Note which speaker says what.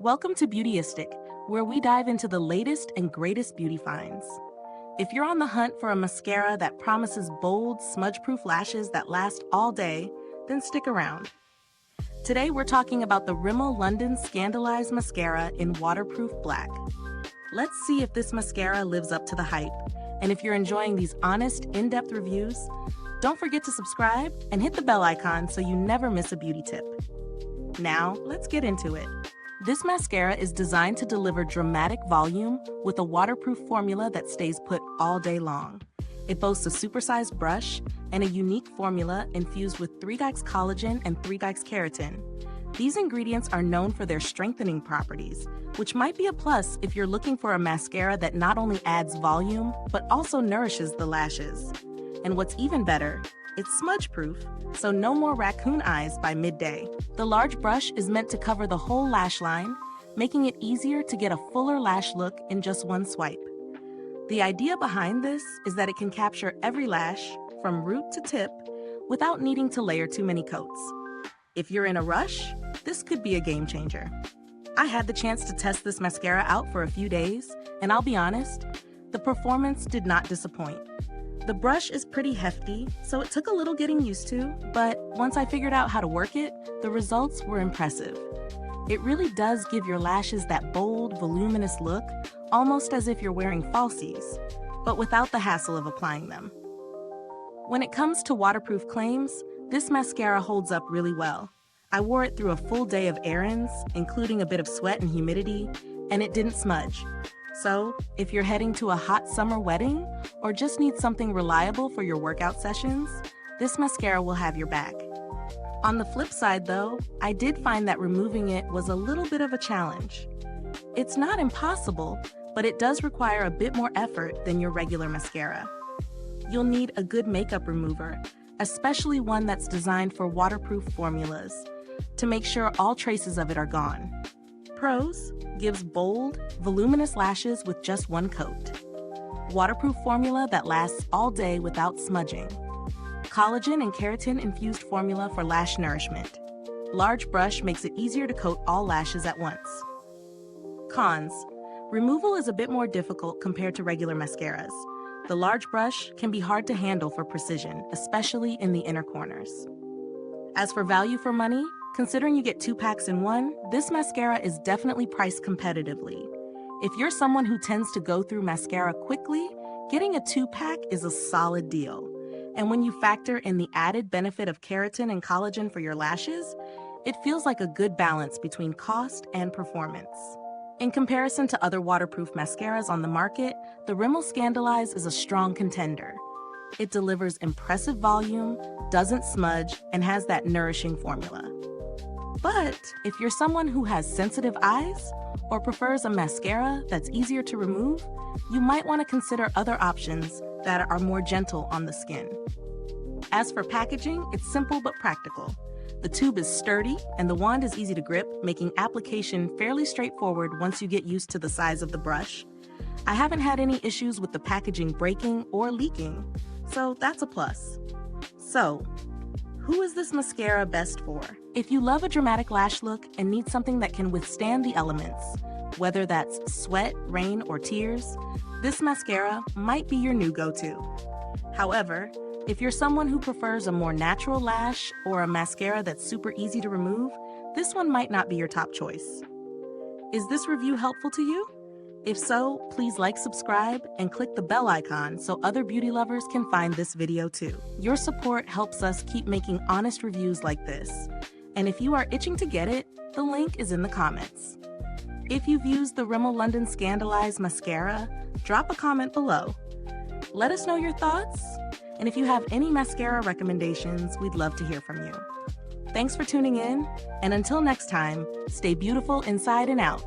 Speaker 1: Welcome to Beautyistic, where we dive into the latest and greatest beauty finds. If you're on the hunt for a mascara that promises bold, smudge-proof lashes that last all day, then stick around. Today we're talking about the Rimmel London Scandaleyes Mascara in waterproof black. Let's see if this mascara lives up to the hype. And if you're enjoying these honest, in-depth reviews, don't forget to subscribe and hit the bell icon so you never miss a beauty tip. Now, let's get into it. This mascara is designed to deliver dramatic volume with a waterproof formula that stays put all day long. It boasts a supersized brush and a unique formula infused with 3-deoxy collagen and 3-deoxy keratin. These ingredients are known for their strengthening properties, which might be a plus if you're looking for a mascara that not only adds volume, but also nourishes the lashes. And what's even better, it's smudge-proof, so no more raccoon eyes by midday. The large brush is meant to cover the whole lash line, making it easier to get a fuller lash look in just one swipe. The idea behind this is that it can capture every lash, from root to tip, without needing to layer too many coats. If you're in a rush, this could be a game changer. I had the chance to test this mascara out for a few days, and I'll be honest, the performance did not disappoint. The brush is pretty hefty, so it took a little getting used to, but once I figured out how to work it, the results were impressive. It really does give your lashes that bold, voluminous look, almost as if you're wearing falsies, but without the hassle of applying them. When it comes to waterproof claims, this mascara holds up really well. I wore it through a full day of errands, including a bit of sweat and humidity, and it didn't smudge. So, if you're heading to a hot summer wedding or just need something reliable for your workout sessions, this mascara will have your back. On the flip side though, I did find that removing it was a little bit of a challenge. It's not impossible, but it does require a bit more effort than your regular mascara. You'll need a good makeup remover, especially one that's designed for waterproof formulas, to make sure all traces of it are gone. Pros: gives bold, voluminous lashes with just one coat. Waterproof formula that lasts all day without smudging. Collagen and keratin infused formula for lash nourishment. Large brush makes it easier to coat all lashes at once. Cons: removal is a bit more difficult compared to regular mascaras. The large brush can be hard to handle for precision, especially in the inner corners. As for value for money, considering you get 2 packs in one, this mascara is definitely priced competitively. If you're someone who tends to go through mascara quickly, getting a 2-pack is a solid deal. And when you factor in the added benefit of keratin and collagen for your lashes, it feels like a good balance between cost and performance. In comparison to other waterproof mascaras on the market, the Rimmel Scandaleyes is a strong contender. It delivers impressive volume, doesn't smudge, and has that nourishing formula. But if you're someone who has sensitive eyes or prefers a mascara that's easier to remove, you might want to consider other options that are more gentle on the skin. As for packaging, it's simple but practical. The tube is sturdy and the wand is easy to grip, making application fairly straightforward once you get used to the size of the brush. I haven't had any issues with the packaging breaking or leaking, so that's a plus. So, who is this mascara best for? If you love a dramatic lash look and need something that can withstand the elements, whether that's sweat, rain, or tears, this mascara might be your new go-to. However, if you're someone who prefers a more natural lash or a mascara that's super easy to remove, this one might not be your top choice. Is this review helpful to you? If so, please like, subscribe, and click the bell icon so other beauty lovers can find this video too. Your support helps us keep making honest reviews like this. And if you are itching to get it, the link is in the comments. If you've used the Rimmel London Scandaleyes Mascara, drop a comment below. Let us know your thoughts, and if you have any mascara recommendations, we'd love to hear from you. Thanks for tuning in, and until next time, stay beautiful inside and out.